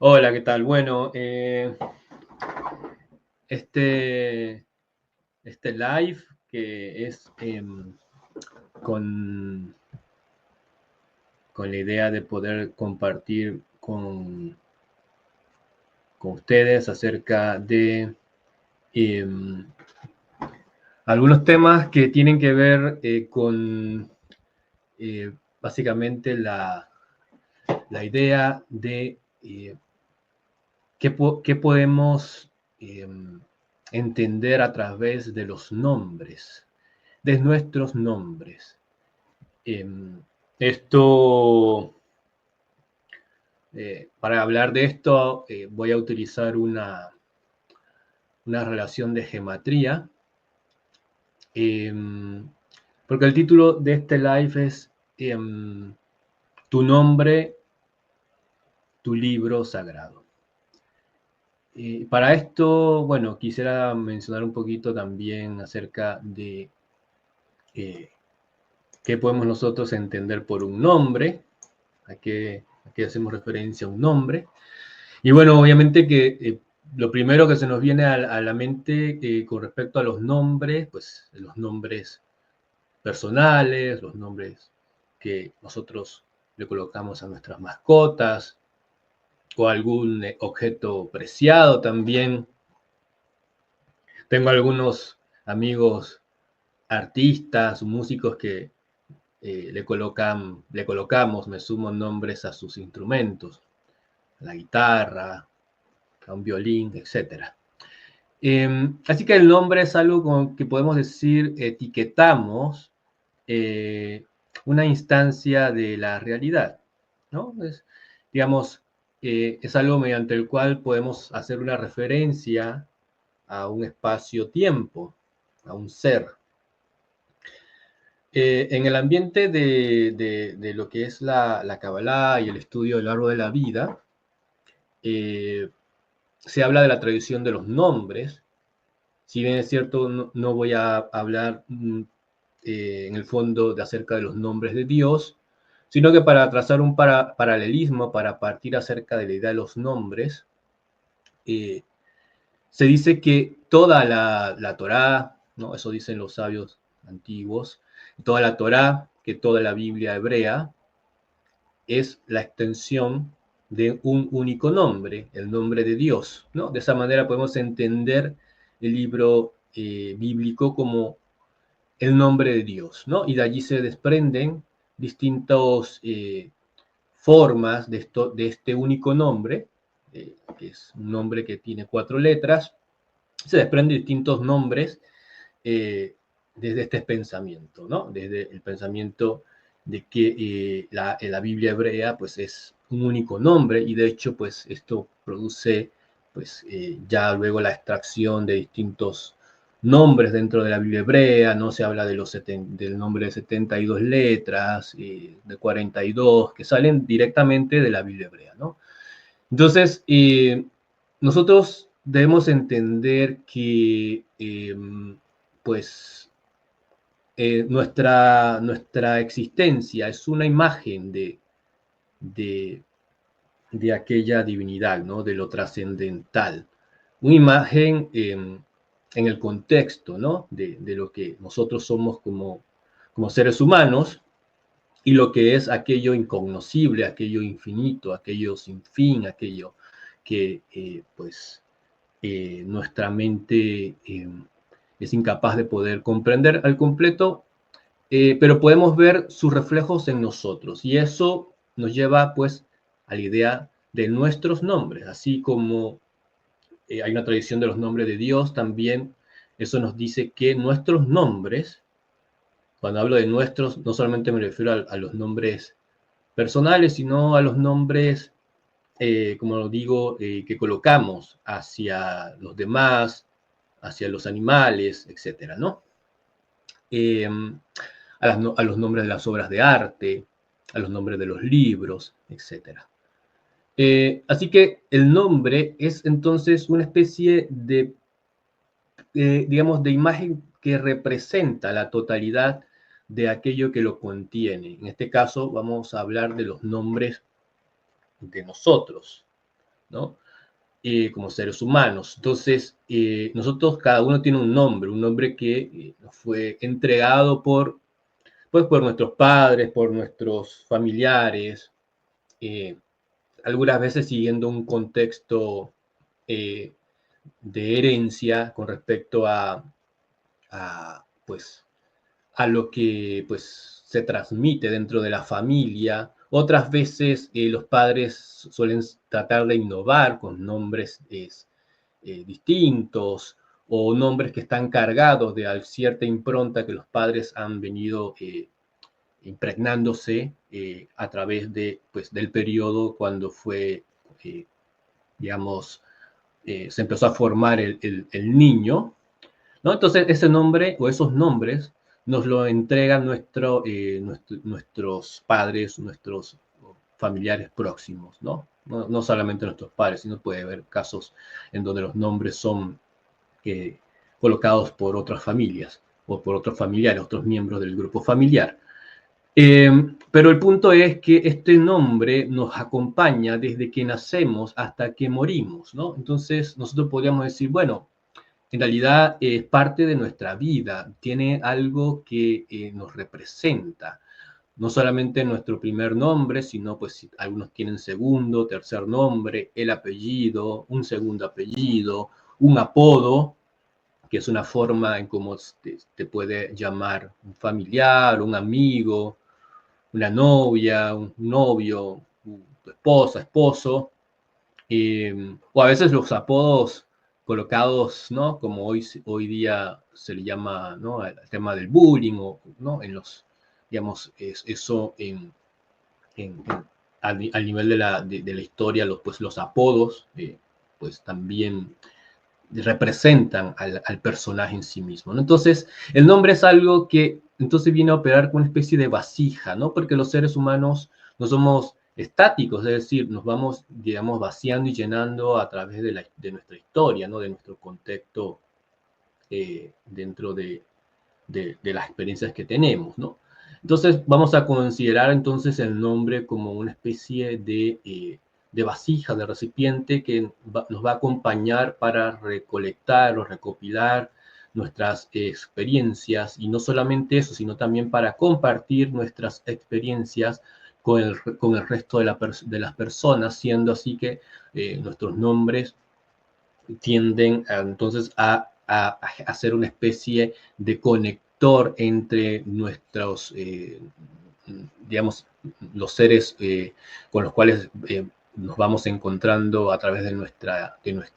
Hola, ¿qué tal? Bueno, este, este live que es con, con la idea de poder compartir con ustedes acerca de em, algunos temas que tienen que ver con básicamente la idea de qué podemos entender a través de los nombres, de nuestros nombres. Eh, esto, para hablar de esto, voy a utilizar una relación de gematría, eh, porque el título de este live es Tu nombre, tu libro sagrado. Para esto, bueno, quisiera mencionar un poquito también acerca de eh, qué podemos nosotros entender por un nombre, a qué hacemos referencia a un nombre. Y bueno, obviamente que lo primero que se nos viene a la mente con respecto a los nombres, pues los nombres personales, los nombres que nosotros le colocamos a nuestras mascotas o algún objeto preciado también. Tengo algunos amigos artistas, músicos que le colocamos, me sumo nombres a sus instrumentos, a la guitarra, a un violín, etcétera. Así que el nombre es algo con que podemos decir, etiquetamos eh, una instancia de la realidad, ¿no? Digamos, es algo mediante el cual podemos hacer una referencia a un espacio-tiempo, a un ser. En el ambiente de lo que es la Kabbalah y el estudio del árbol de la vida, eh, se habla de la tradición de los nombres. Si bien es cierto, no voy a hablar en el fondo de acerca de los nombres de Dios, sino que para trazar un paralelismo, para partir acerca de la idea de los nombres, eh, se dice que toda la Torá, ¿no? Eso dicen los sabios antiguos, toda la Torá, que toda la Biblia hebrea, es la extensión de un único nombre, el nombre de Dios, ¿no? De esa manera podemos entender el libro bíblico como el nombre de Dios, ¿no? Y de allí se desprenden distintas formas de este único nombre, que es un nombre que tiene 4 letras, se desprenden distintos nombres desde este pensamiento, ¿no? Desde el pensamiento de que la Biblia hebrea pues es un único nombre y de hecho pues esto produce pues ya luego la extracción de distintos nombres dentro de la Biblia hebrea, no se habla de del nombre de 72 letras, de 42, que salen directamente de la Biblia hebrea, ¿no? Entonces, nosotros debemos entender que, pues, nuestra existencia es una imagen de, de aquella divinidad, ¿no? De lo trascendental. Una imagen en el contexto, ¿no? De lo que nosotros somos como seres humanos y lo que es aquello incognoscible, aquello infinito, aquello sin fin, aquello que pues nuestra mente es incapaz de poder comprender al completo, pero podemos ver sus reflejos en nosotros y eso nos lleva pues a la idea de nuestros nombres, así como hay una tradición de los nombres de Dios, también eso nos dice que nuestros nombres, cuando hablo de nuestros, no solamente me refiero a los nombres personales, sino a los nombres, como lo digo, que colocamos hacia los demás, hacia los animales, etcétera, ¿no? Eh, a los nombres de las obras de arte, a los nombres de los libros, etcétera. Así que el nombre es entonces una especie de, digamos, de imagen que representa la totalidad de aquello que lo contiene. En este caso vamos a hablar de los nombres de nosotros, ¿no? Como seres humanos. Entonces, nosotros, cada uno tiene un nombre que nos fue entregado pues, por nuestros padres, por nuestros familiares, eh, algunas veces siguiendo un contexto eh, de herencia con respecto pues, a lo que pues, se transmite dentro de la familia. Otras veces los padres suelen tratar de innovar con nombres distintos o nombres que están cargados de cierta impronta que los padres han venido impregnándose a través pues, del periodo cuando fue, digamos, se empezó a formar el niño, ¿no? Entonces, ese nombre o esos nombres nos lo entregan nuestros padres, nuestros familiares próximos, ¿no? No solamente nuestros padres, sino puede haber casos en donde los nombres son eh, colocados por otras familias o por otros familiares, otros miembros del grupo familiar. Pero el punto es que este nombre nos acompaña desde que nacemos hasta que morimos, ¿no? Entonces nosotros podríamos decir, bueno, en realidad es parte de nuestra vida, tiene algo que nos representa, no solamente nuestro primer nombre, sino pues si algunos tienen segundo, tercer nombre, el apellido, un segundo apellido, un apodo, que es una forma en cómo te puede llamar un familiar, un amigo, una novia, un novio, tu esposa, esposo, o a veces los apodos colocados, ¿no? Como hoy día se le llama, ¿no? El tema del bullying, o, ¿no? En los, digamos, eso en, al nivel de la historia, pues los apodos, pues también representan al personaje en sí mismo, ¿no? Entonces, el nombre es algo que entonces viene a operar como una especie de vasija, ¿no? Porque los seres humanos no somos estáticos, es decir, nos vamos, digamos, vaciando y llenando a través de nuestra historia, ¿no? De nuestro contexto dentro de las experiencias que tenemos, ¿no? Entonces vamos a considerar entonces el nombre como una especie de vasija, de recipiente que nos va a acompañar para recolectar o recopilar nuestras experiencias, y no solamente eso, sino también para compartir nuestras experiencias con el resto de las personas, siendo así que nuestros nombres tienden entonces a hacer una especie de conector entre nuestros, digamos, los seres con los cuales nos vamos encontrando a través de nuestra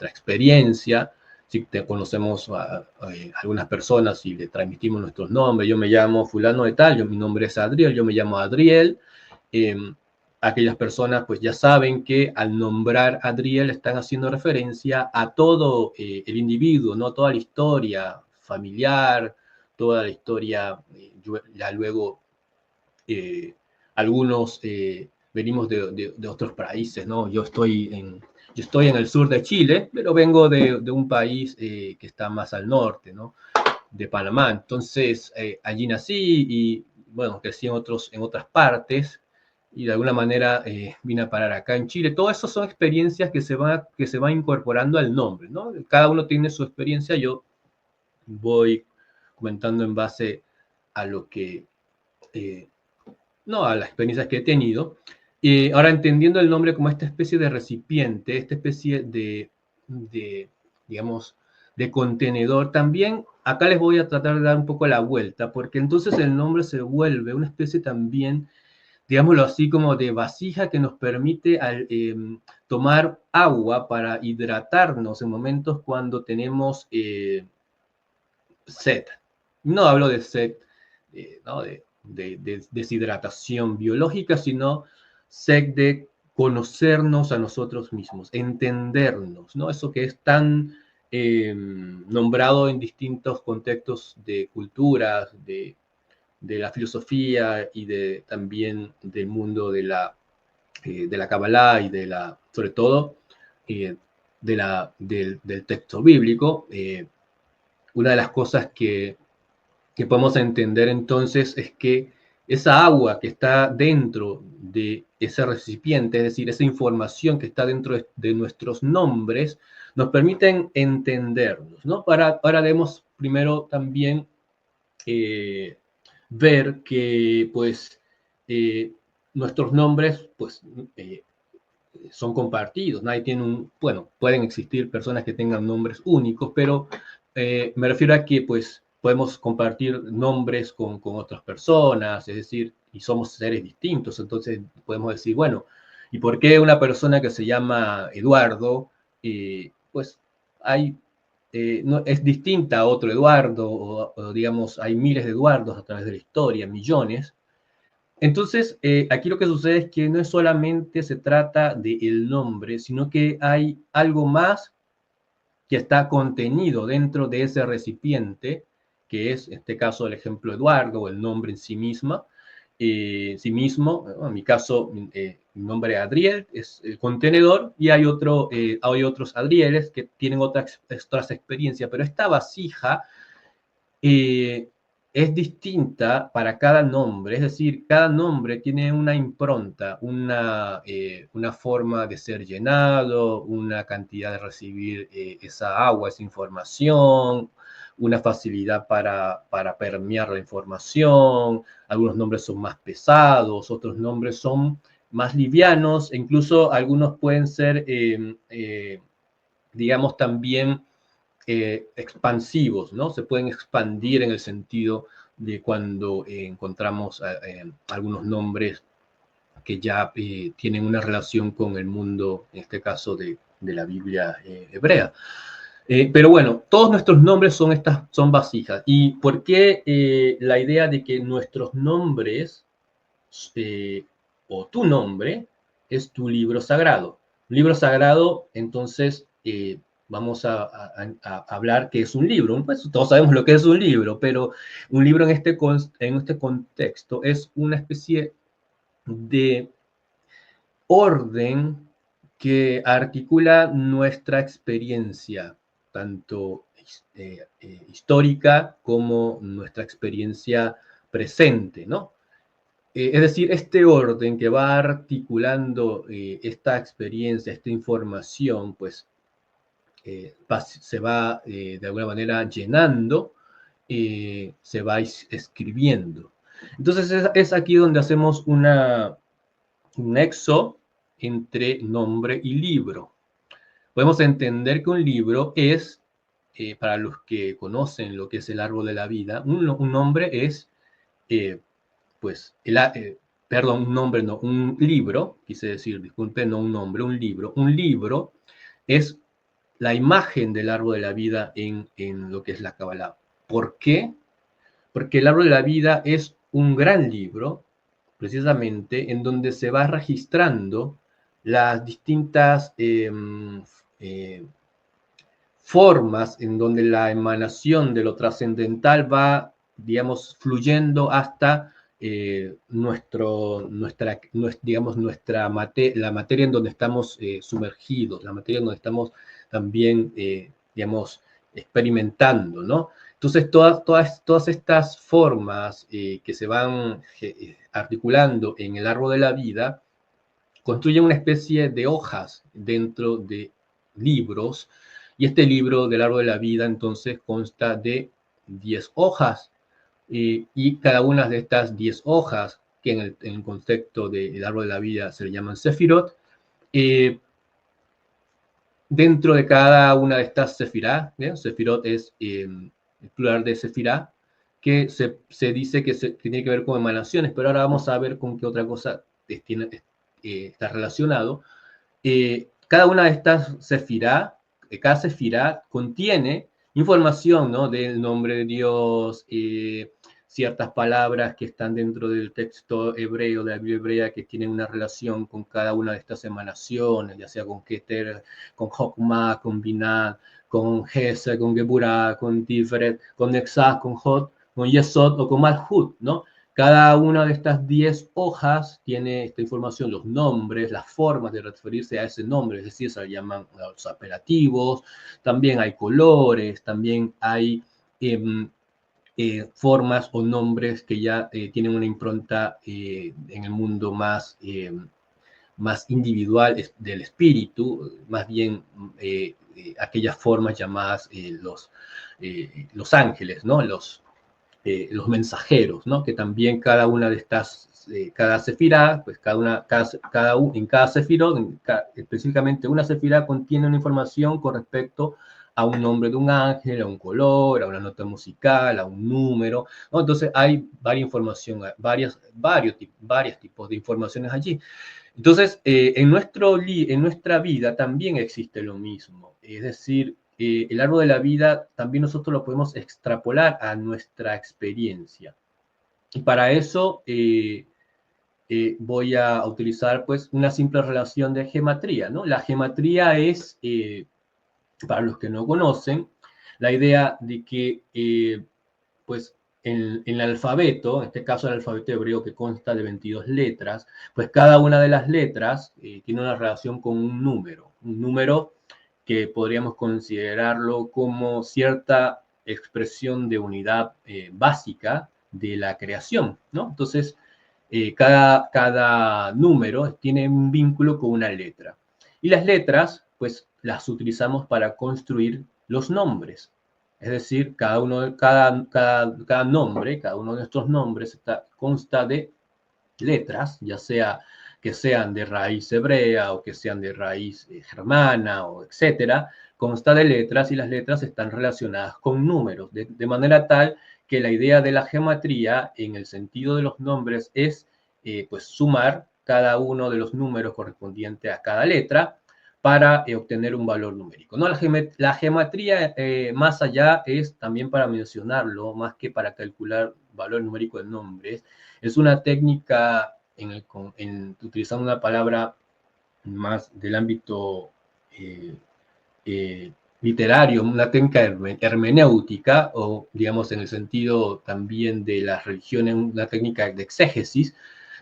experiencia. Si te conocemos a algunas personas y le transmitimos nuestros nombres, yo me llamo fulano de tal, mi nombre es Adriel, yo me llamo Adriel, eh, aquellas personas pues ya saben que al nombrar a Adriel están haciendo referencia a todo el individuo, ¿no? Toda la historia familiar, toda la historia, ya luego eh, algunos venimos de otros países, ¿no? Yo estoy en el sur de Chile, pero vengo de un país que está más al norte, ¿no? De Panamá. Entonces, allí nací y, bueno, crecí en otras partes y de alguna manera vine a parar acá en Chile. Todo eso son experiencias que se van incorporando al nombre, ¿no? Cada uno tiene su experiencia, yo voy comentando en base a lo que, eh, no, a las experiencias que he tenido. Ahora, entendiendo el nombre como esta especie de recipiente, esta especie de, digamos, de contenedor, también acá les voy a tratar de dar un poco la vuelta, porque entonces el nombre se vuelve una especie también, digámoslo así, como de vasija que nos permite tomar agua para hidratarnos en momentos cuando tenemos sed. No hablo de sed, ¿no? de deshidratación biológica, sino sed de conocernos a nosotros mismos, entendernos, ¿no? Eso que es tan nombrado en distintos contextos de culturas, de la filosofía y también del mundo de la Kabbalah y sobre todo, eh, del texto bíblico. Una de las cosas que podemos entender entonces es que esa agua que está dentro de ese recipiente, es decir, esa información que está dentro de nuestros nombres, nos permiten entendernos, ¿no? Ahora debemos primero también ver que, pues, eh, nuestros nombres, pues, son compartidos. Nadie tiene bueno, pueden existir personas que tengan nombres únicos, pero me refiero a que pues podemos compartir nombres con otras personas, es decir, y somos seres distintos, entonces podemos decir, bueno, ¿y por qué una persona que se llama Eduardo, pues hay, no, es distinta a otro Eduardo, o digamos, hay miles de Eduardos a través de la historia, millones? Entonces, aquí lo que sucede es que no es solamente se trata del nombre, sino que hay algo más que está contenido dentro de ese recipiente, que es, en este caso, el ejemplo Eduardo, o el nombre en sí misma, sí mismo. En mi caso, mi nombre es Adriel, es el contenedor, y hay otros Adrieles que tienen otras experiencias, pero esta vasija eh, es distinta para cada nombre, es decir, cada nombre tiene una impronta, una forma de ser llenado, una cantidad de recibir esa agua, esa información, una facilidad para permear la información. Algunos nombres son más pesados, otros nombres son más livianos, e incluso algunos pueden ser, digamos, también expansivos, ¿no? Se pueden expandir en el sentido de cuando encontramos algunos nombres que ya tienen una relación con el mundo, en este caso de la Biblia hebrea. Pero bueno, todos nuestros nombres son vasijas. ¿Y por qué la idea de que nuestros nombres eh, o tu nombre es tu libro sagrado? Un libro sagrado, entonces, vamos a hablar que es un libro. Pues todos sabemos lo que es un libro, pero un libro en este contexto es una especie de orden que articula nuestra experiencia, tanto histórica como nuestra experiencia presente, ¿no? Es decir, este orden que va articulando esta experiencia, esta información, pues se va de alguna manera llenando, se va escribiendo. Entonces es aquí donde hacemos un nexo entre nombre y libro. Podemos entender que un libro es, para los que conocen lo que es el árbol de la vida, un nombre es eh, pues, perdón, un nombre no, un libro, quise decir, disculpe, no un nombre, un libro es la imagen del árbol de la vida en lo que es la Kabbalah. ¿Por qué? Porque el árbol de la vida es un gran libro, precisamente, en donde se va registrando las distintas eh, formas en donde la emanación de lo trascendental va, digamos, fluyendo hasta digamos, la materia en donde estamos sumergidos, la materia en donde estamos también, digamos, experimentando, ¿no? Entonces, todas estas formas que se van articulando en el árbol de la vida construyen una especie de hojas dentro de libros, y este libro del árbol de la vida entonces consta de 10 hojas, y cada una de estas 10 hojas, que en el concepto del árbol de la vida se le llaman sefirot, eh, dentro de cada una de estas sefirá, sefirot es el plural de sefirá, que se dice que tiene que ver con emanaciones, pero ahora vamos a ver con qué otra cosa está relacionado. Cada una de estas sefirá, cada sefirá contiene información, ¿no? Del nombre de Dios, ciertas palabras que están dentro del texto hebreo, de la Biblia hebrea, que tienen una relación con cada una de estas emanaciones, ya sea con Keter, con Chokmah, con Binah, con Hesed, con Geburah, con Tiferet, con Nexah, con Hod, con Yesod o con Malhut, ¿no? Cada una de estas 10 hojas tiene esta información, los nombres, las formas de referirse a ese nombre, es decir, se le llaman los apelativos, también hay colores, también hay formas o nombres que ya tienen una impronta en el mundo más individual del espíritu, más bien aquellas formas llamadas los ángeles, ¿no? Los mensajeros, ¿no? Que también cada una de estas, cada sefirá, pues en cada sefirot, específicamente una sefirá contiene una información con respecto a un nombre de un ángel, a un color, a una nota musical, a un número, ¿no? Entonces hay varias información, varios tipos de informaciones allí. Entonces, en nuestra vida también existe lo mismo. Es decir, el árbol de la vida también nosotros lo podemos extrapolar a nuestra experiencia. Y para eso voy a utilizar pues una simple relación de gematría, ¿no? La gematría es, para los que no conocen, la idea de que pues en el alfabeto, en este caso el alfabeto hebreo que consta de 22 letras, pues cada una de las letras tiene una relación con un número que podríamos considerarlo como cierta expresión de unidad básica de la creación, ¿no? Entonces, cada número tiene un vínculo con una letra. Y las letras, pues las utilizamos para construir los nombres. Es decir, cada nombre, cada uno de nuestros nombres consta de letras, ya sea que sean de raíz hebrea o que sean de raíz germana o etcétera, consta de letras y las letras están relacionadas con números, de manera tal que la idea de la geometría en el sentido de los nombres es pues sumar cada uno de los números correspondientes a cada letra para obtener un valor numérico. ¿No? La geometría más allá es también para mencionarlo, más que para calcular valor numérico de nombres, es una técnica utilizando una palabra más del ámbito eh, literario, una técnica hermenéutica, o digamos en el sentido también de las religiones, una técnica de exégesis,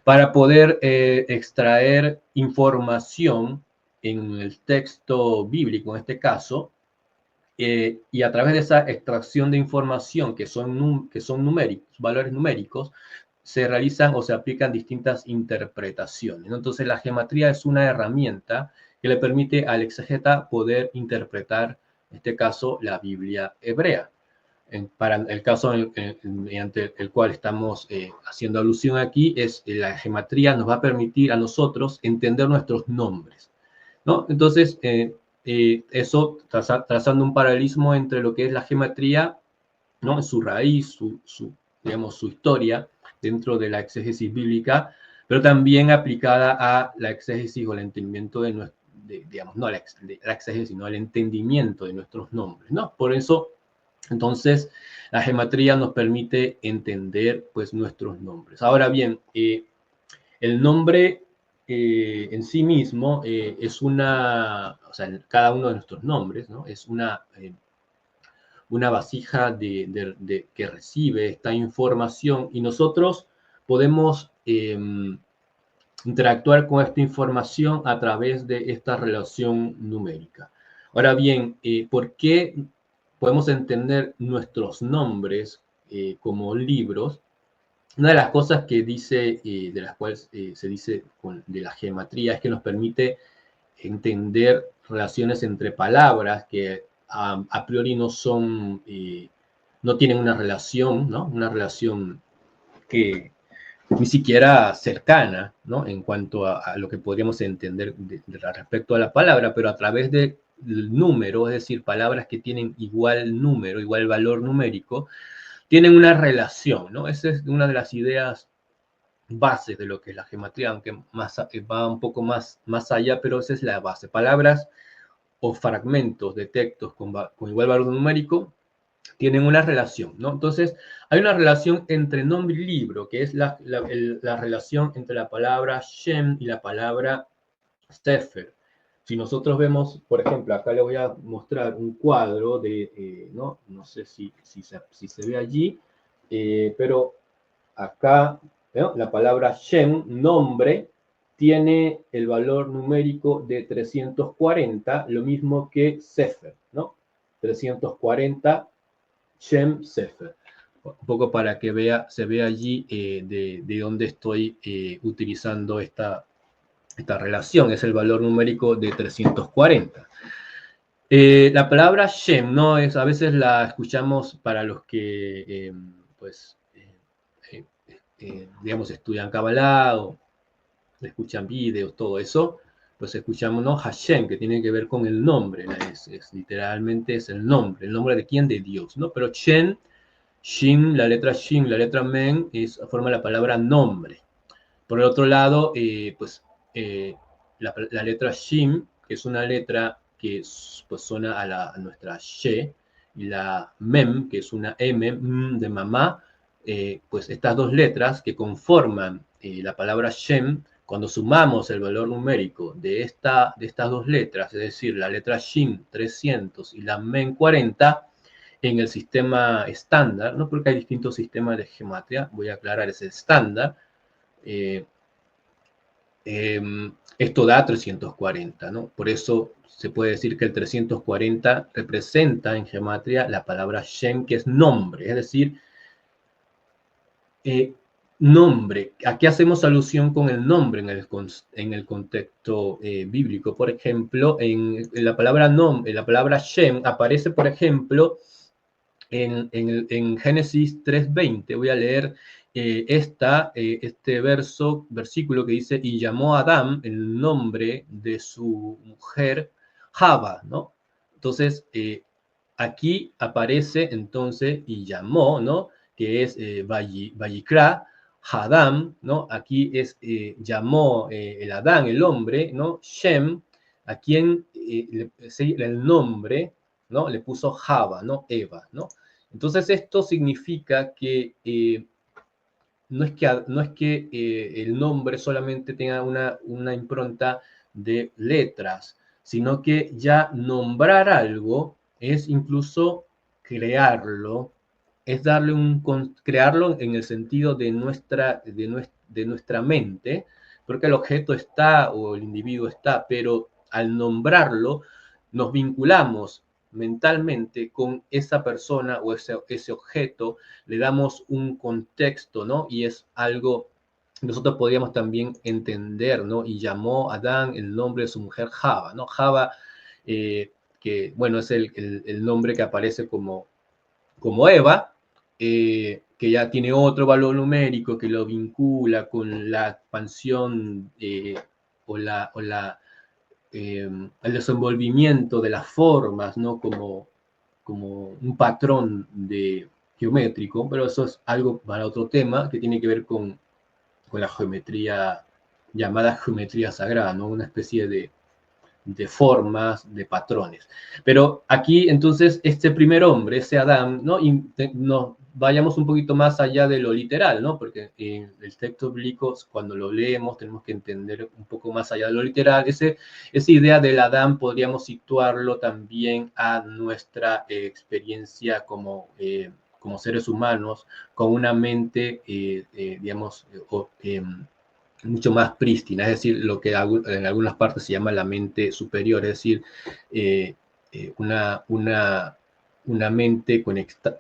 para poder extraer información en el texto bíblico, en este caso, y a través de esa extracción de información que son numéricos, valores numéricos, se realizan o se aplican distintas interpretaciones, ¿no? Entonces la geometría es una herramienta que le permite al exégeta poder interpretar, en este caso, la Biblia hebrea. Para el caso mediante el cual estamos haciendo alusión aquí, es la geometría nos va a permitir a nosotros entender nuestros nombres, ¿no? Entonces, eso trazando un paralelismo entre lo que es la geometría, ¿no? Su raíz, digamos, su historia dentro de la exégesis bíblica, pero también aplicada a la exégesis o el entendimiento digamos, no la exégesis, sino el entendimiento de nuestros nombres, ¿no? Por eso, entonces, la geometría nos permite entender, pues, nuestros nombres. Ahora bien, el nombre en sí mismo es o sea, cada uno de nuestros nombres, ¿no? Es una vasija que recibe esta información y nosotros podemos interactuar con esta información a través de esta relación numérica. Ahora bien, ¿por qué podemos entender nuestros nombres como libros? Una de las cosas que dice, de las cuales se dice de la geometría, es que nos permite entender relaciones entre palabras que a priori no tienen una relación, ¿no? Una relación que ni siquiera cercana, ¿no? En cuanto a lo que podríamos entender respecto a la palabra, pero a través del número, es decir, palabras que tienen igual número, igual valor numérico, tienen una relación, ¿no? Esa es una de las ideas bases de lo que es la geometría, aunque va un poco más allá, pero esa es la base. Palabras o fragmentos de textos con igual valor numérico tienen una relación, ¿no? Entonces, hay una relación entre nombre y libro, que es la relación entre la palabra Shem y la palabra Sefer. Si nosotros vemos, por ejemplo, acá le voy a mostrar un cuadro no sé si se ve allí, pero acá, ¿no? La palabra Shem, nombre, tiene el valor numérico de 340, lo mismo que Sefer, ¿no? 340 Shem Sefer. un poco para que se vea allí de dónde estoy utilizando esta relación. Es el valor numérico de 340. La palabra Shem, ¿no? A veces la escuchamos para los que, pues, digamos, estudian Kabbalah o escuchan videos, todo eso, pues escuchamos, ¿no? Hashem, que tiene que ver con el nombre, literalmente es el nombre de quién, de Dios, ¿no? Pero Shem, Shin, la letra Men, forma la palabra nombre. Por el otro lado, pues la letra Shin, que es una letra que pues, suena a nuestra She, y la Mem, que es una M, de mamá, pues estas dos letras que conforman la palabra Shem, cuando sumamos el valor numérico de estas dos letras, es decir, la letra Shin 300 y la Mem 40, en el sistema estándar, ¿no? Porque hay distintos sistemas de gematria, voy a aclarar, ese estándar, esto da 340, ¿no? Por eso se puede decir que el 340 representa en gematria la palabra Shem, que es nombre, es decir, nombre. ¿A qué hacemos alusión con el nombre en el contexto bíblico? Por ejemplo, en la palabra la palabra Shem aparece, por ejemplo, en Génesis 3:20. Voy a leer este versículo que dice, y llamó a Adán el nombre de su mujer Java, ¿no? Entonces, aquí aparece entonces, y llamó, ¿no? Que es Vayikra, Hadam, ¿no? Aquí llamó el Adán, el hombre, ¿no? Shem, a quien el nombre, ¿no? Le puso Java, ¿no? Eva, ¿no? Entonces esto significa que no es que el nombre solamente tenga una impronta de letras, sino que ya nombrar algo es incluso crearlo, es crearlo en el sentido de nuestra mente, porque el objeto está o el individuo está, pero al nombrarlo nos vinculamos mentalmente con esa persona o ese objeto, le damos un contexto, ¿no? Y es algo, nosotros podríamos también entender, ¿no? Y llamó a Adán el nombre de su mujer Java, ¿no? Java, que bueno, es el nombre que aparece como Eva, que ya tiene otro valor numérico que lo vincula con la expansión o el desenvolvimiento de las formas, ¿no? Como un patrón geométrico, pero eso es algo para otro tema que tiene que ver con la geometría llamada geometría sagrada, ¿no? Una especie de formas, de patrones. Pero aquí, entonces, este primer hombre, ese Adán, ¿no? Y nos vayamos un poquito más allá de lo literal, ¿no? Porque el texto bíblico, cuando lo leemos, tenemos que entender un poco más allá de lo literal. Esa idea del Adán podríamos situarlo también a nuestra experiencia como seres humanos, con una mente, digamos, mucho más prístina, es decir, lo que en algunas partes se llama la mente superior, es decir, una mente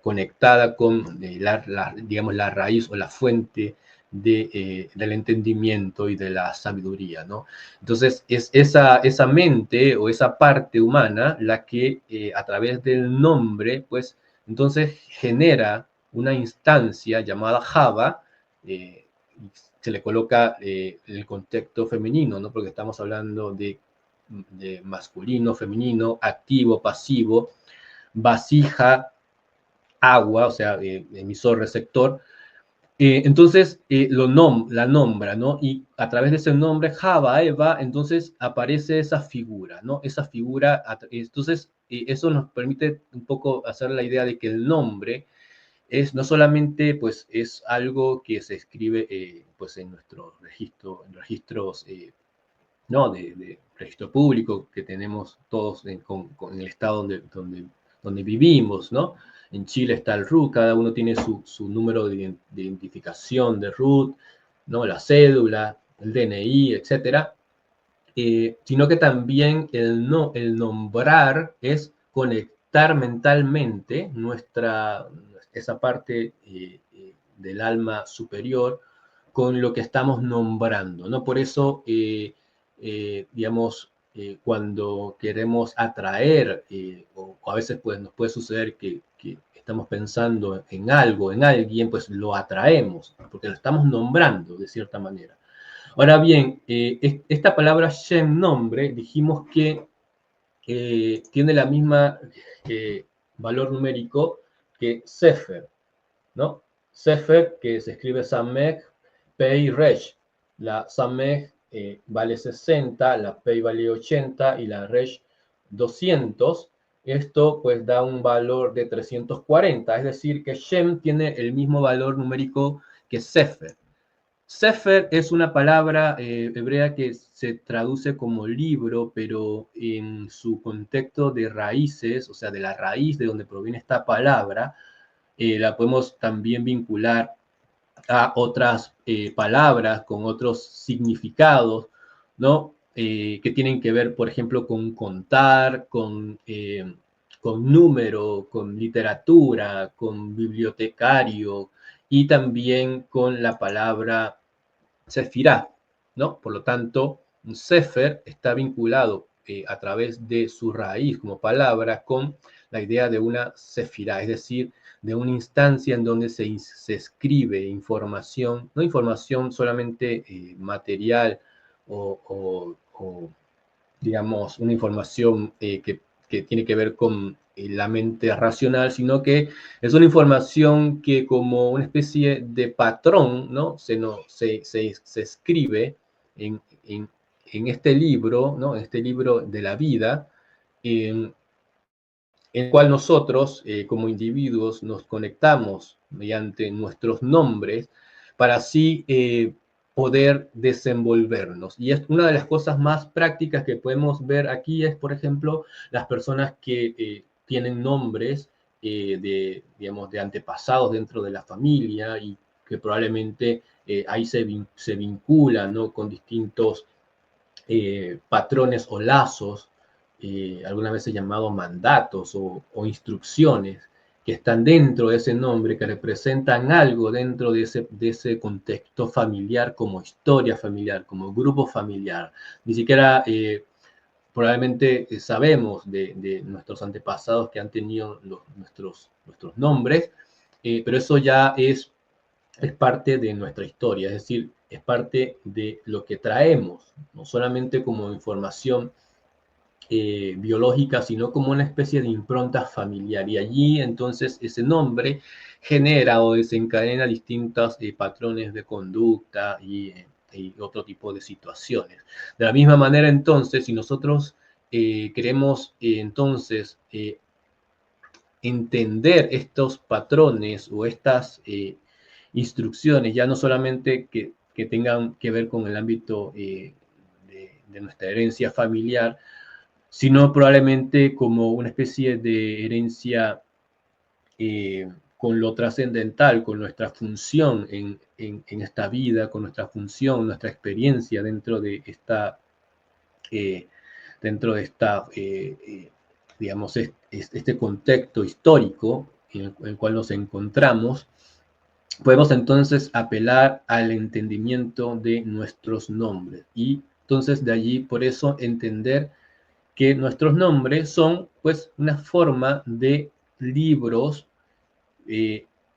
conectada con digamos, la raíz o la fuente del entendimiento y de la sabiduría, ¿no? Entonces, es esa mente o esa parte humana la que a través del nombre, pues, entonces genera una instancia llamada Java, se le coloca el contexto femenino, ¿no? Porque estamos hablando de masculino, femenino, activo, pasivo, vasija, agua, o sea, emisor, receptor. Entonces la nombra, ¿no? Y a través de ese nombre, Java, Eva, entonces aparece esa figura, ¿no? Esa figura, entonces eso nos permite un poco hacer la idea de que el nombre no solamente pues es algo que se escribe pues en nuestros registros no de registro público que tenemos todos con el estado donde vivimos, ¿no? En Chile está el RUT, cada uno tiene su número de identificación de RUT, ¿no? La cédula, el DNI, etcétera. Sino que también el nombrar es conectar mentalmente nuestra esa parte del alma superior con lo que estamos nombrando, ¿no? Por eso, digamos, cuando queremos atraer, o a veces pues, nos puede suceder que estamos pensando en algo, en alguien, pues lo atraemos, porque lo estamos nombrando de cierta manera. Ahora bien, esta palabra Shem, nombre, dijimos que tiene la misma valor numérico que Sefer, ¿no? Sefer, que se escribe Samech, Pei, Resh. La Samech vale 60, la Pei vale 80 y la Resh 200. Esto pues da un valor de 340, es decir, que Shem tiene el mismo valor numérico que Sefer. Sefer es una palabra hebrea que se traduce como libro, pero en su contexto de raíces, o sea, de la raíz de donde proviene esta palabra, la podemos también vincular a otras palabras con otros significados, ¿no? Que tienen que ver, por ejemplo, con contar, con número, con literatura, con bibliotecario y también con la palabra Sefirá, ¿no? Por lo tanto, un Sefer está vinculado a través de su raíz como palabra con la idea de una Sefirá, es decir, de una instancia en donde se escribe información, no información solamente material o, digamos, una información que tiene que ver con la mente racional, sino que es una información que como una especie de patrón, ¿no? Se escribe en este libro, ¿no? En este libro de la vida, en el cual nosotros, como individuos, nos conectamos mediante nuestros nombres para así poder desenvolvernos. Y es una de las cosas más prácticas que podemos ver aquí es, por ejemplo, las personas que tienen nombres digamos, de antepasados dentro de la familia y que probablemente ahí se vinculan, ¿no? Con distintos patrones o lazos, algunas veces llamados mandatos o instrucciones, que están dentro de ese nombre, que representan algo dentro de ese contexto familiar, como historia familiar, como grupo familiar. Ni siquiera probablemente sabemos de nuestros antepasados que han tenido nuestros nombres, pero eso ya es parte de nuestra historia, es decir, es parte de lo que traemos, no solamente como información biológica, sino como una especie de impronta familiar. Y allí entonces ese nombre genera o desencadena distintos patrones de conducta y otro tipo de situaciones. De la misma manera entonces, si nosotros queremos entonces entender estos patrones o estas instrucciones, ya no solamente que tengan que ver con el ámbito de nuestra herencia familiar, sino probablemente como una especie de herencia con lo trascendental, con nuestra función en esta vida, con nuestra función, nuestra experiencia eh, dentro de esta digamos, este contexto histórico en el cual nos encontramos, podemos entonces apelar al entendimiento de nuestros nombres y entonces de allí por eso entender que nuestros nombres son pues una forma de libros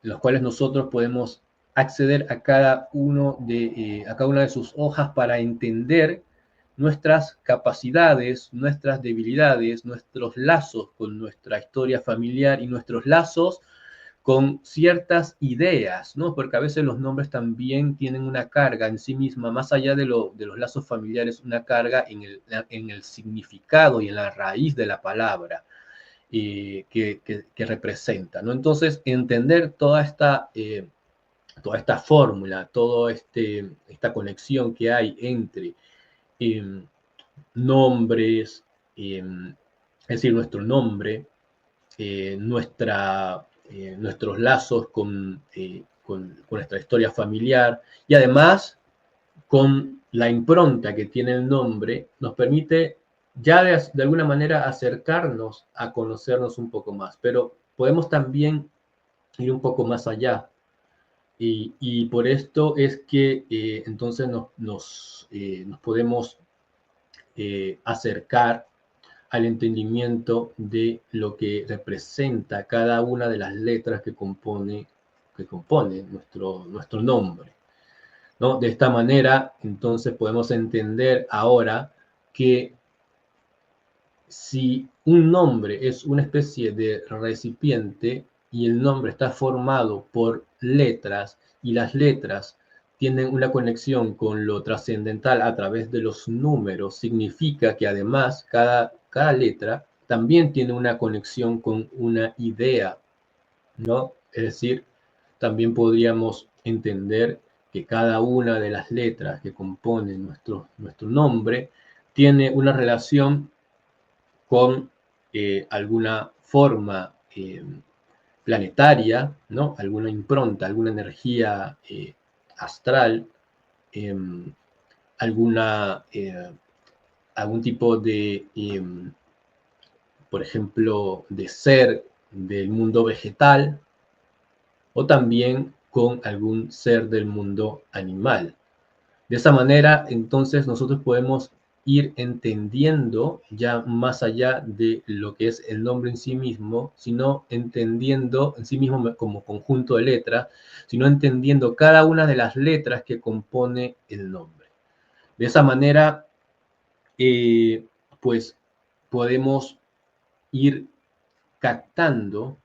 los cuales nosotros podemos acceder a cada una de sus hojas para entender nuestras capacidades, nuestras debilidades, nuestros lazos con nuestra historia familiar y nuestros lazos con ciertas ideas, ¿no? Porque a veces los nombres también tienen una carga en sí misma, más allá de los lazos familiares, una carga en el significado y en la raíz de la palabra que representa, ¿no? Entonces, entender toda esta fórmula, toda esta conexión que hay entre nombres, es decir, nuestro nombre, nuestros lazos con nuestra historia familiar y además con la impronta que tiene el nombre, nos permite ya de alguna manera acercarnos a conocernos un poco más, pero podemos también ir un poco más allá. Y por esto es que entonces nos podemos acercar al entendimiento de lo que representa cada una de las letras que compone nuestro nombre, ¿no? De esta manera, entonces podemos entender ahora que si un nombre es una especie de recipiente y el nombre está formado por letras y las letras tienen una conexión con lo trascendental a través de los números, significa que además cada letra también tiene una conexión con una idea, ¿no? Es decir, también podríamos entender que cada una de las letras que componen nuestro nombre tiene una relación con alguna forma planetaria, ¿no? Alguna impronta, alguna energía astral, eh, alguna, algún tipo de, por ejemplo, de ser del mundo vegetal o también con algún ser del mundo animal. De esa manera, entonces, nosotros podemos ir entendiendo ya más allá de lo que es el nombre en sí mismo, sino entendiendo en sí mismo como conjunto de letras, sino entendiendo cada una de las letras que compone el nombre. De esa manera, pues podemos ir captando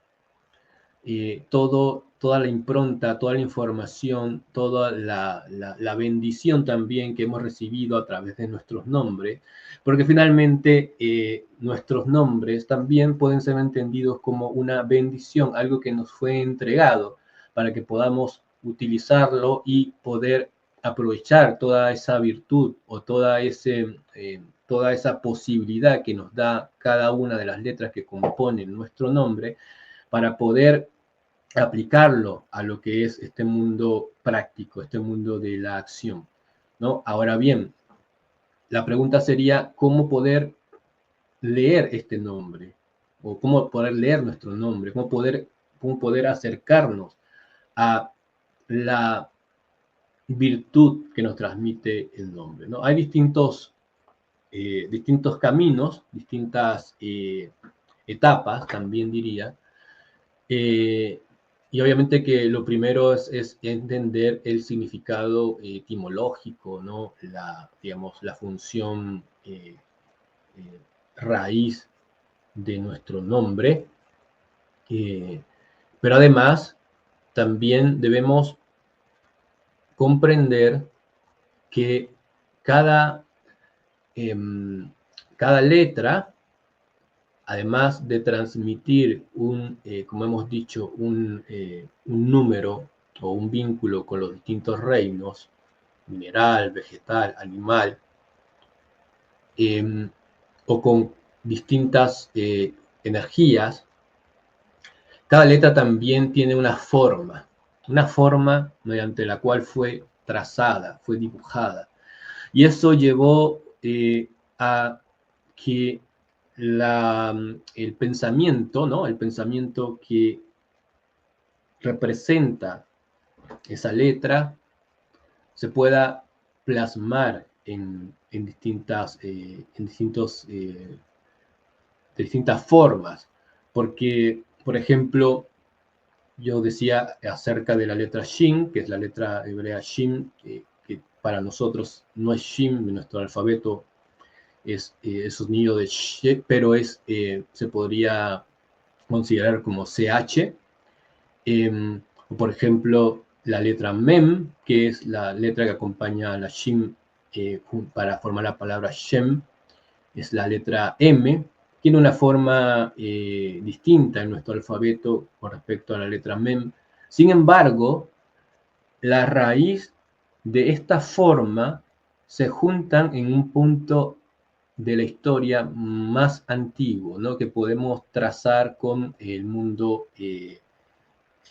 toda la impronta, toda la información, toda la bendición también que hemos recibido a través de nuestros nombres, porque finalmente nuestros nombres también pueden ser entendidos como una bendición, algo que nos fue entregado para que podamos utilizarlo y poder aprovechar toda esa virtud o toda esa posibilidad que nos da cada una de las letras que componen nuestro nombre para poder aplicarlo a lo que es este mundo práctico, este mundo de la acción, ¿no? Ahora bien, la pregunta sería, ¿cómo poder leer este nombre? O cómo poder leer nuestro nombre, cómo poder acercarnos a la virtud que nos transmite el nombre, ¿no? Hay distintos caminos, distintas etapas, también diría, Eh, y obviamente que lo primero es entender el significado etimológico, ¿no? Digamos, la función raíz de nuestro nombre. Eh, pero además, también debemos comprender que cada, cada letra, además de transmitir como hemos dicho, un número o un vínculo con los distintos reinos, mineral, vegetal, animal, o con distintas energías, cada letra también tiene una forma mediante la cual fue trazada, fue dibujada. Y eso llevó a que el pensamiento, ¿no? El pensamiento que representa esa letra se pueda plasmar en de distintas formas. Porque, por ejemplo, yo decía acerca de la letra Shin, que es la letra hebrea Shin, que para nosotros no es Shin, nuestro alfabeto es sonido de Sh, pero se podría considerar como CH. O por ejemplo, la letra Mem, que es la letra que acompaña a la Shin para formar la palabra Shem, es la letra M. Tiene una forma distinta en nuestro alfabeto con respecto a la letra Mem. Sin embargo, la raíz de esta forma se juntan en un punto de la historia más antiguo, ¿no? Que podemos trazar con el mundo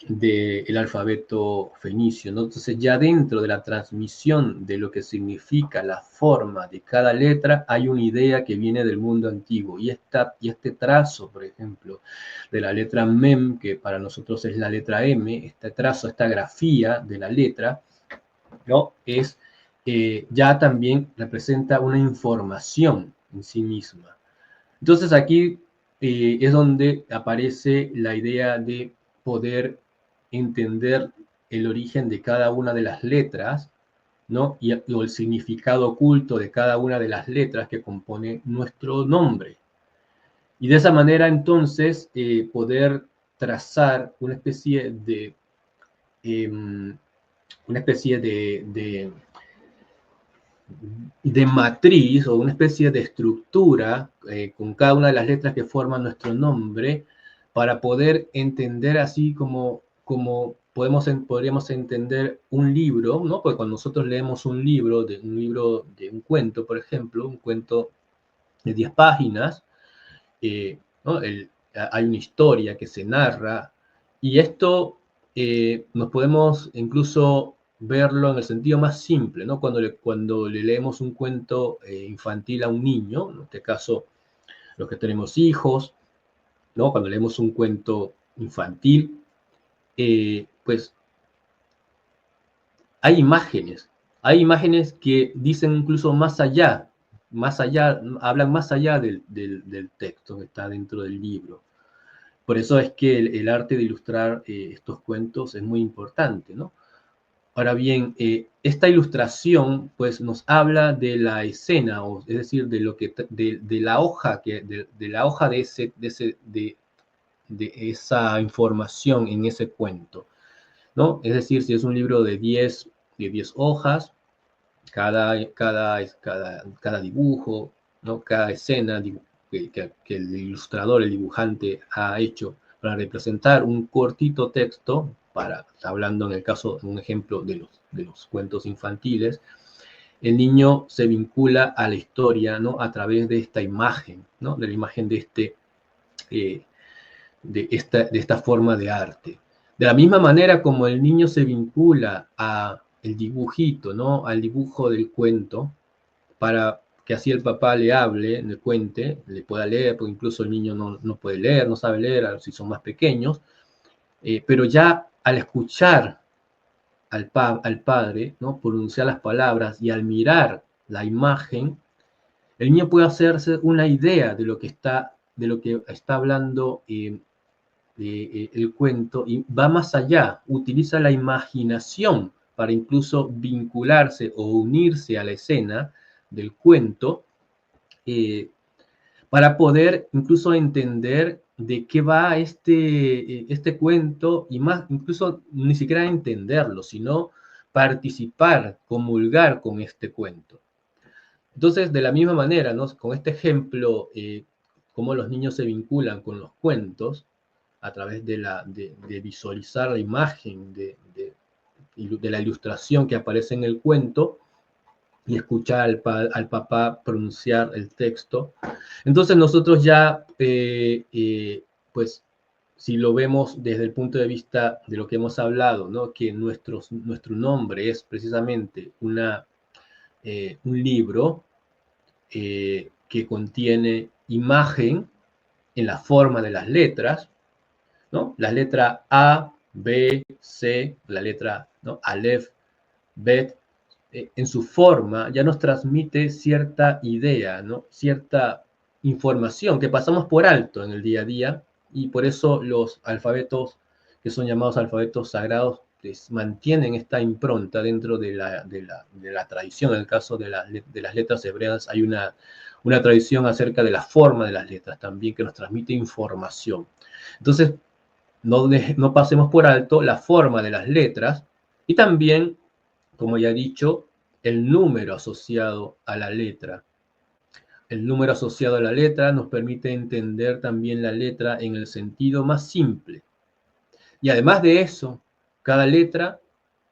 del alfabeto fenicio, ¿no? Entonces ya dentro de la transmisión de lo que significa la forma de cada letra hay una idea que viene del mundo antiguo y este trazo, por ejemplo, de la letra mem, que para nosotros es la letra M, este trazo, esta grafía de la letra, ¿no? Ya también representa una información en sí misma. Entonces aquí es donde aparece la idea de poder entender el origen de cada una de las letras, ¿no? O el significado oculto de cada una de las letras que compone nuestro nombre. Y de esa manera entonces poder trazar una especie de matriz o una especie de estructura con cada una de las letras que forman nuestro nombre para poder entender así como podríamos entender un libro, ¿no? Porque cuando nosotros leemos un libro de un cuento, por ejemplo, un cuento de 10 páginas, ¿no? Hay una historia que se narra y esto nos podemos incluso verlo en el sentido más simple, ¿no? Cuando le leemos un cuento infantil a un niño, en este caso los que tenemos hijos, ¿no? Cuando leemos un cuento infantil, pues hay imágenes que dicen incluso más allá, hablan más allá del texto que está dentro del libro. Por eso es que el arte de ilustrar estos cuentos es muy importante, ¿no? Ahora bien, esta ilustración pues nos habla de la escena, es decir, de lo que de la hoja de la hoja de esa información en ese cuento, ¿no? Es decir, si es un libro de 10 hojas, cada dibujo, ¿no? Cada escena que el ilustrador, el dibujante ha hecho para representar un cortito texto, hablando en el caso, un ejemplo de los cuentos infantiles, el niño se vincula a la historia, ¿no? A través de esta imagen, ¿no? De la imagen eh, de esta forma de arte. De la misma manera como el niño se vincula a el dibujito, ¿no? Al dibujo del cuento, para que así el papá le hable, le cuente, le pueda leer, porque incluso el niño no puede leer, no sabe leer, si son más pequeños, pero ya al escuchar al padre, ¿no? Pronunciar las palabras y al mirar la imagen, el niño puede hacerse una idea de lo que está hablando el cuento y va más allá, utiliza la imaginación para incluso vincularse o unirse a la escena del cuento para poder incluso entender de qué va este cuento y más, incluso ni siquiera entenderlo, sino participar, comulgar con este cuento. Entonces, de la misma manera, ¿no? Con este ejemplo, cómo los niños se vinculan con los cuentos a través de visualizar la imagen de la ilustración que aparece en el cuento y escuchar al papá pronunciar el texto. Entonces nosotros ya, pues, si lo vemos desde el punto de vista de lo que hemos hablado, ¿no? Que nuestro nombre es precisamente un libro que contiene imagen en la forma de las letras, ¿no? La letra A, B, C, la letra, ¿no? Aleph, Bet, en su forma ya nos transmite cierta idea, ¿no? Cierta información que pasamos por alto en el día a día y por eso los alfabetos que son llamados alfabetos sagrados pues, mantienen esta impronta dentro de la tradición. En el caso de las letras hebreas hay una tradición acerca de la forma de las letras también que nos transmite información. Entonces, no pasemos por alto la forma de las letras y también, como ya he dicho, el número asociado a la letra. El número asociado a la letra nos permite entender también la letra en el sentido más simple. Y además de eso, cada letra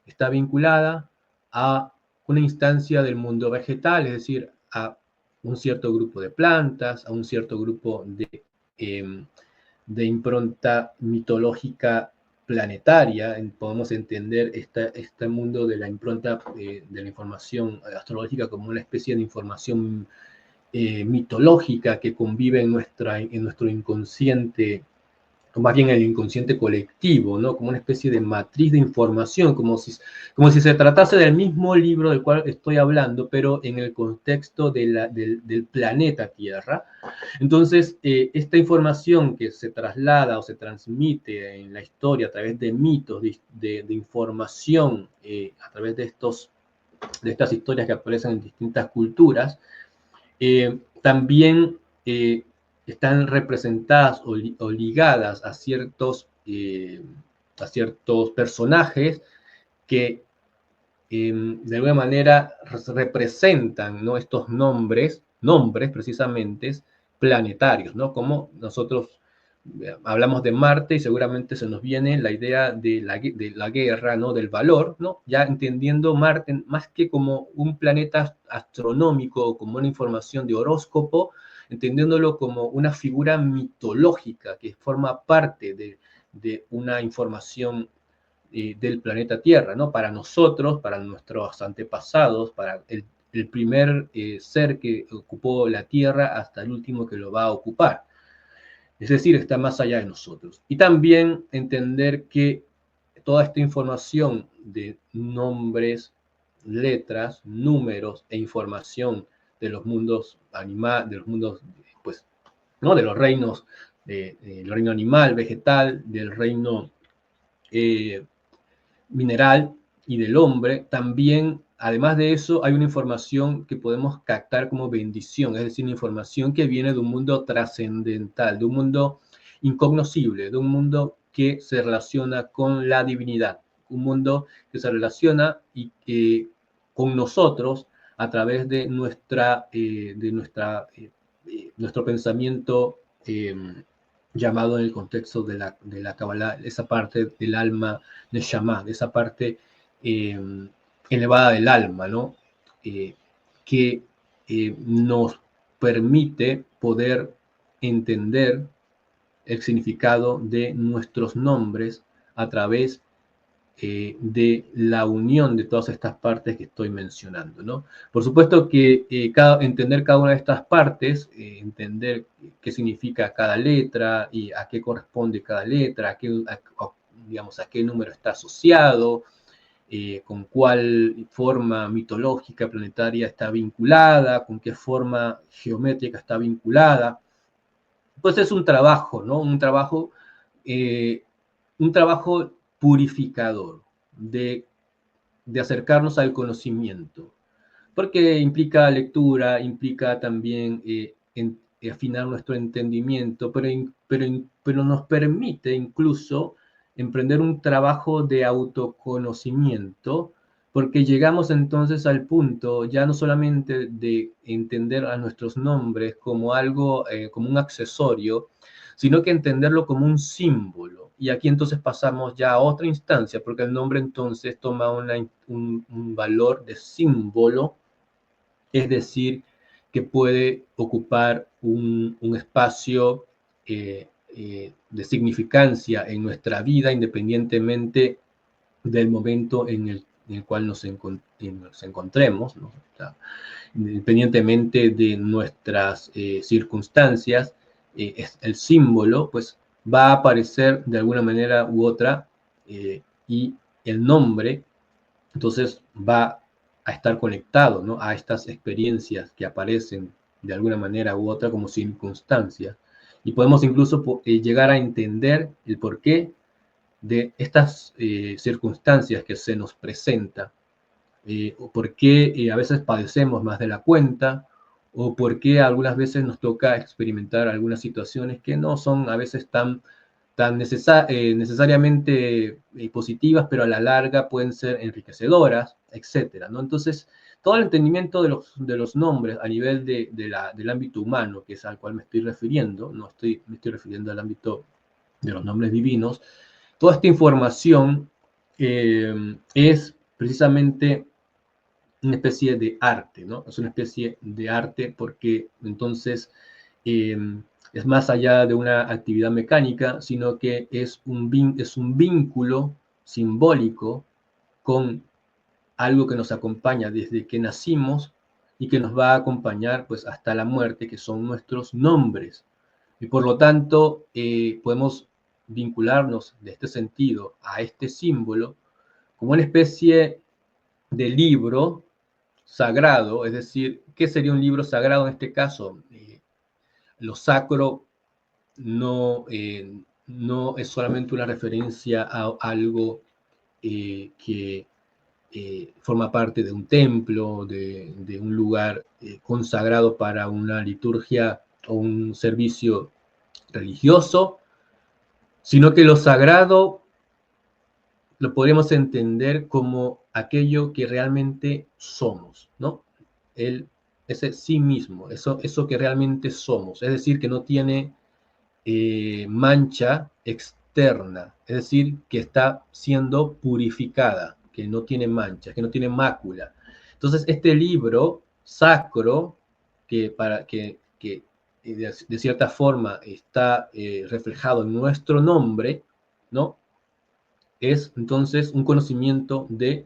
está vinculada a una instancia del mundo vegetal, es decir, a un cierto grupo de plantas, a un cierto grupo de impronta mitológica planetaria, podemos entender este mundo de la impronta de la información astrológica como una especie de información mitológica que convive en nuestro inconsciente, o más bien el inconsciente colectivo, ¿no? Como una especie de matriz de información, como si se tratase del mismo libro del cual estoy hablando, pero en el contexto del planeta Tierra. Entonces, esta información que se traslada o se transmite en la historia a través de mitos, de información, a través de estas historias que aparecen en distintas culturas, también están representadas o ligadas a ciertos personajes que de alguna manera representan, ¿no?, estos nombres precisamente planetarios, ¿no? Como nosotros hablamos de Marte y seguramente se nos viene la idea de la guerra, ¿no?, del valor, ¿no? Ya entendiendo Marte más que como un planeta astronómico, como una información de horóscopo, entendiéndolo como una figura mitológica que forma parte de una información del planeta Tierra, ¿no? Para nosotros, para nuestros antepasados, para el primer ser que ocupó la Tierra hasta el último que lo va a ocupar. Es decir, está más allá de nosotros. Y también entender que toda esta información de nombres, letras, números e información de los mundos animales, de los mundos, pues, ¿no?, de los reinos, del reino animal, vegetal, del reino mineral y del hombre, también, además de eso, hay una información que podemos captar como bendición, es decir, una información que viene de un mundo trascendental, de un mundo incognoscible, de un mundo que se relaciona con la divinidad, un mundo que se relaciona con nosotros a través de nuestro pensamiento llamado en el contexto de la Kabbalah, esa parte del alma Neshama, de esa parte eh, elevada del alma, ¿no? Que nos permite poder entender el significado de nuestros nombres a través de la unión de todas estas partes que estoy mencionando, ¿no? Por supuesto que entender cada una de estas partes, entender qué significa cada letra y a qué corresponde cada letra, digamos, a qué número está asociado, con cuál forma mitológica planetaria está vinculada, con qué forma geométrica está vinculada, pues es un trabajo, ¿no? Eh, un trabajo purificador de acercarnos al conocimiento, porque implica lectura, implica también afinar nuestro entendimiento, pero nos permite incluso emprender un trabajo de autoconocimiento, porque llegamos entonces al punto ya no solamente de entender a nuestros nombres como algo, como un accesorio, sino que entenderlo como un símbolo. Y aquí entonces pasamos ya a otra instancia, porque el nombre entonces toma un valor de símbolo, es decir, que puede ocupar un espacio de significancia en nuestra vida, independientemente del momento en el cual nos encontremos, ¿no? O sea, independientemente de nuestras circunstancias, el símbolo pues va a aparecer de alguna manera u otra, y el nombre entonces va a estar conectado, ¿no?, a estas experiencias que aparecen de alguna manera u otra como circunstancias. Y podemos incluso llegar a entender el porqué de estas circunstancias que se nos presentan, o por qué a veces padecemos más de la cuenta, o por qué algunas veces nos toca experimentar algunas situaciones que no son a veces tan necesariamente positivas, pero a la larga pueden ser enriquecedoras, etcétera, ¿no? Entonces, todo el entendimiento de los nombres a nivel del ámbito humano, que es al cual me estoy refiriendo, me estoy refiriendo al ámbito de los nombres divinos, toda esta información es precisamente una especie de arte, ¿no? Es una especie de arte porque entonces eh, es más allá de una actividad mecánica, sino que es un vínculo simbólico con algo que nos acompaña desde que nacimos y que nos va a acompañar pues hasta la muerte, que son nuestros nombres. Y por lo tanto, podemos vincularnos de este sentido a este símbolo como una especie de libro sagrado, es decir, ¿qué sería un libro sagrado en este caso? Lo sacro no es solamente una referencia a algo que forma parte de un templo, de un lugar consagrado para una liturgia o un servicio religioso, sino que lo sagrado lo podríamos entender como aquello que realmente somos, ¿no? Ese sí mismo, eso que realmente somos, es decir, que no tiene mancha externa, es decir, que está siendo purificada, que no tiene mancha, que no tiene mácula. Entonces, este libro sacro, que de cierta forma está reflejado en nuestro nombre, ¿no? Es entonces un conocimiento de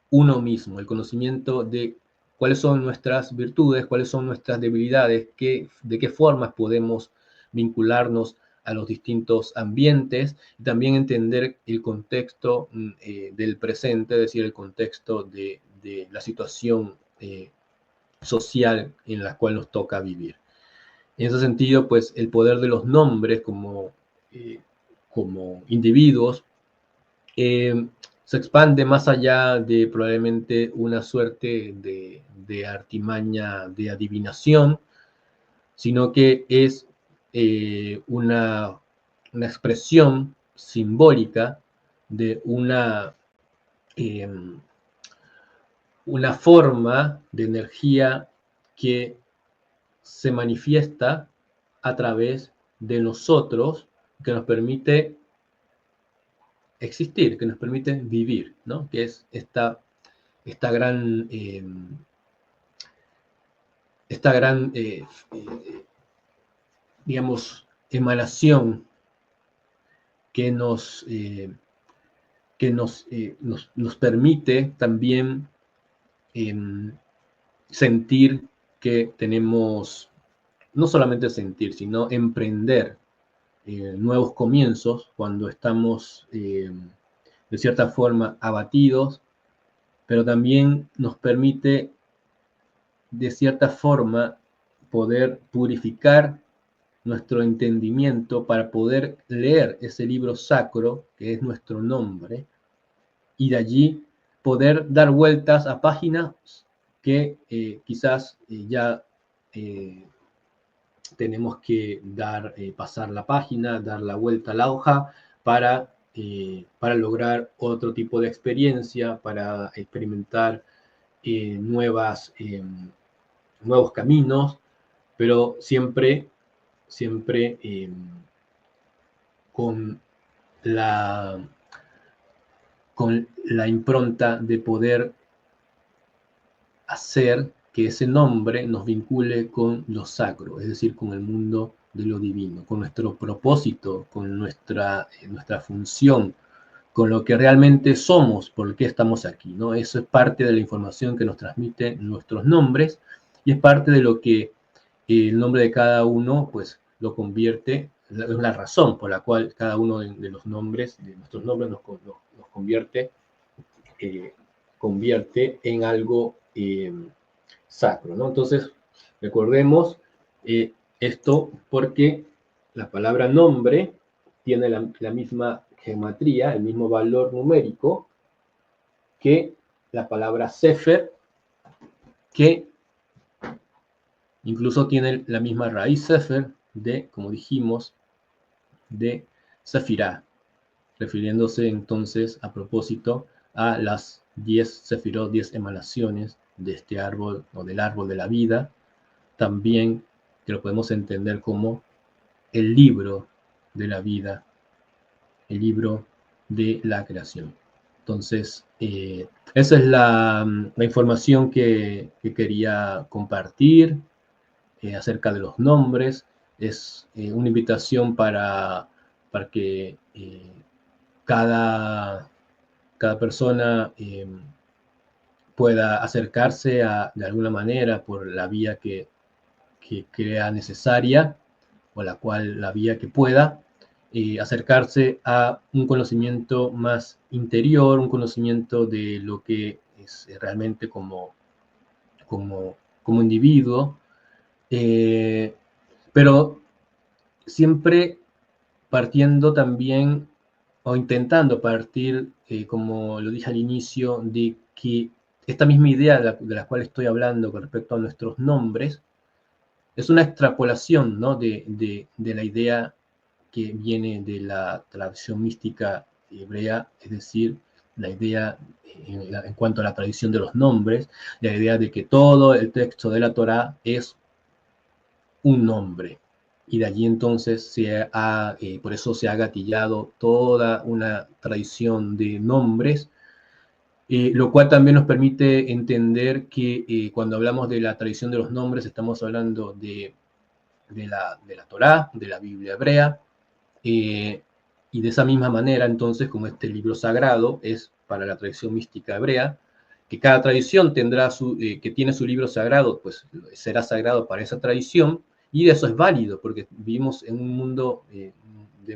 uno mismo, el conocimiento de cuáles son nuestras virtudes, cuáles son nuestras debilidades, de qué formas podemos vincularnos a los distintos ambientes, y también entender el contexto del presente, es decir, el contexto de la situación social en la cual nos toca vivir. En ese sentido, pues el poder de los nombres como individuos se expande más allá de probablemente una suerte de artimaña de adivinación, sino que es una expresión simbólica de eh, una forma de energía que se manifiesta a través de nosotros, que nos permite existir, que nos permite vivir, ¿no? Que es esta gran, digamos, emanación que nos permite también sentir que tenemos, no solamente sentir, sino emprender nuevos comienzos cuando estamos de cierta forma abatidos, pero también nos permite de cierta forma poder purificar nuestro entendimiento para poder leer ese libro sacro que es nuestro nombre y de allí poder dar vueltas a páginas que quizás ya tenemos que pasar la página, dar la vuelta a la hoja para lograr otro tipo de experiencia, para experimentar nuevos caminos, pero siempre con la, con la impronta de poder hacer que ese nombre nos vincule con lo sacro, es decir, con el mundo de lo divino, con nuestro propósito, con nuestra función, con lo que realmente somos, por qué estamos aquí, ¿no? Eso es parte de la información que nos transmiten nuestros nombres y es parte de lo que el nombre de cada uno, pues, lo convierte, es la razón por la cual cada uno de los nombres, de nuestros nombres, nos convierte en algo sacro, ¿no? Entonces, recordemos esto porque la palabra nombre tiene la misma geometría, el mismo valor numérico que la palabra Sefer, que incluso tiene la misma raíz Sefer de, como dijimos, de Sefirá, refiriéndose entonces a propósito a las 10 Sefirot, 10 emanaciones de este árbol o del árbol de la vida, también que lo podemos entender como el libro de la vida, el libro de la creación. Entonces, esa es la información que quería compartir acerca de los nombres. es una invitación para que cada persona pueda acercarse de alguna manera por la vía que crea necesaria, o la vía que pueda, acercarse a un conocimiento más interior, un conocimiento de lo que es realmente como individuo, pero siempre partiendo también o intentando partir, como lo dije al inicio, de que esta misma idea de la cual estoy hablando con respecto a nuestros nombres es una extrapolación, ¿no? de la idea que viene de la tradición mística hebrea, es decir, la idea en cuanto a la tradición de los nombres, la idea de que todo el texto de la Torá es un nombre. Y de allí entonces por eso se ha gatillado toda una tradición de nombres, lo cual también nos permite entender que cuando hablamos de la tradición de los nombres estamos hablando de la Torá, de la Biblia hebrea, y de esa misma manera entonces, como este libro sagrado es para la tradición mística hebrea, que cada tradición tendrá que tiene su libro sagrado, pues será sagrado para esa tradición, y eso es válido, porque vivimos en un mundo de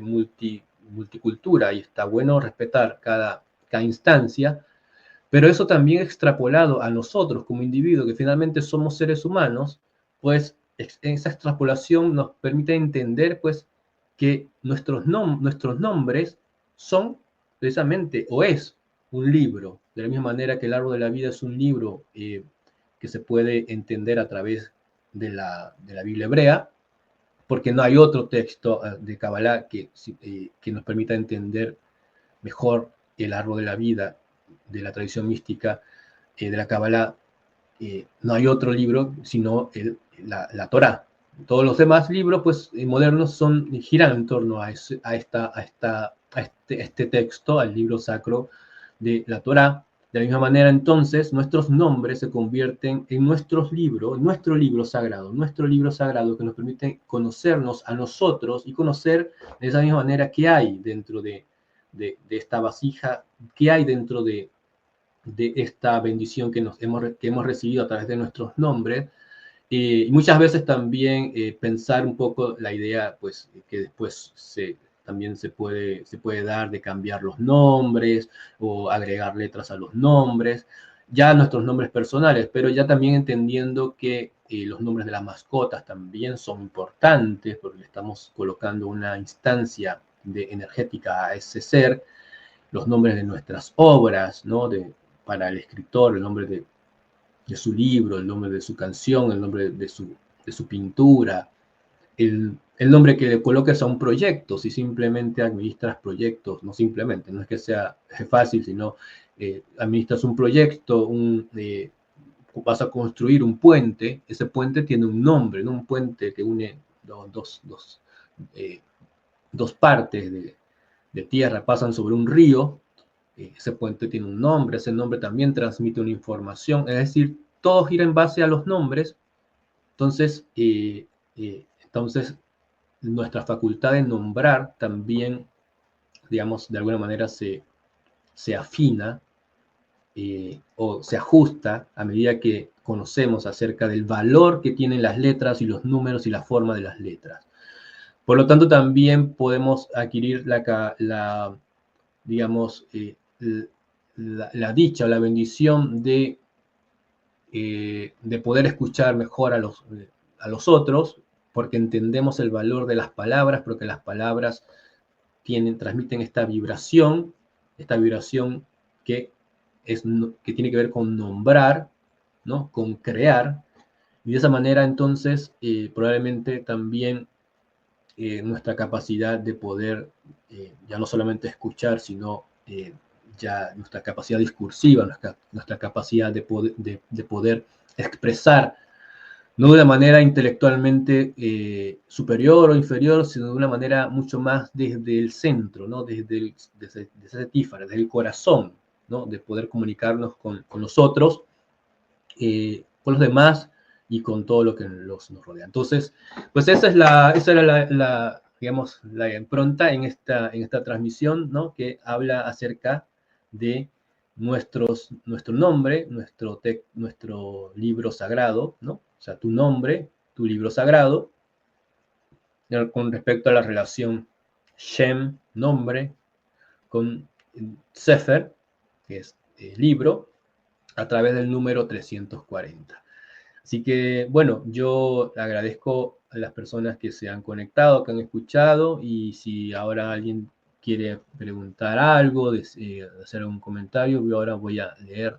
multicultura, y está bueno respetar cada instancia, pero eso también extrapolado a nosotros como individuos, que finalmente somos seres humanos, pues esa extrapolación nos permite entender pues que nuestros nombres son precisamente, o es un libro, de la misma manera que el árbol de la vida es un libro que se puede entender a través de la Biblia hebrea, porque no hay otro texto de Kabbalah que nos permita entender mejor el árbol de la vida de la tradición mística de la Kabbalah. No hay otro libro sino la Torá. Todos los demás libros pues, modernos giran en torno a este texto, al libro sacro de la Torá. De la misma manera, entonces, nuestros nombres se convierten en nuestro libro sagrado que nos permite conocernos a nosotros y conocer de esa misma manera qué hay dentro de esta vasija, qué hay dentro de esta bendición que hemos recibido a través de nuestros nombres, y muchas veces también pensar un poco la idea, pues, que después también se puede dar de cambiar los nombres o agregar letras a los nombres, ya nuestros nombres personales, pero ya también entendiendo que los nombres de las mascotas también son importantes, porque le estamos colocando una instancia energética a ese ser, los nombres de nuestras obras, ¿no? Para el escritor, el nombre de su libro, el nombre de su canción, el nombre de su pintura, el nombre que le coloques a un proyecto, si simplemente administras proyectos, no simplemente, no es que sea fácil, sino administras un proyecto, vas a construir un puente, ese puente tiene un nombre, ¿no? Un puente que une dos partes de tierra, pasan sobre un río, ese puente tiene un nombre, ese nombre también transmite una información, es decir, todo gira en base a los nombres, entonces nuestra facultad de nombrar también, digamos, de alguna manera se afina o se ajusta a medida que conocemos acerca del valor que tienen las letras y los números y la forma de las letras. Por lo tanto, también podemos adquirir digamos, la dicha o la bendición de poder escuchar mejor a los otros, porque entendemos el valor de las palabras, porque las palabras transmiten esta vibración que tiene que ver con nombrar, ¿no? Con crear, y de esa manera entonces probablemente también nuestra capacidad de poder ya no solamente escuchar, sino ya nuestra capacidad discursiva, nuestra capacidad de poder expresar, no de una manera intelectualmente superior o inferior, sino de una manera mucho más desde el centro, ¿no? desde ese tífara, desde el corazón, ¿no? De poder comunicarnos con los otros, con los demás, y con todo lo que nos rodea. Entonces, pues esa era digamos, la impronta en esta transmisión, ¿no? Que habla acerca de nuestro nombre, nuestro libro sagrado, ¿no? O sea, tu nombre, tu libro sagrado, con respecto a la relación Shem, nombre, con Sefer, que es libro, a través del número 340. Así que, bueno, yo agradezco a las personas que se han conectado, que han escuchado, y si ahora alguien quiere preguntar algo, hacer un comentario, yo ahora voy a leer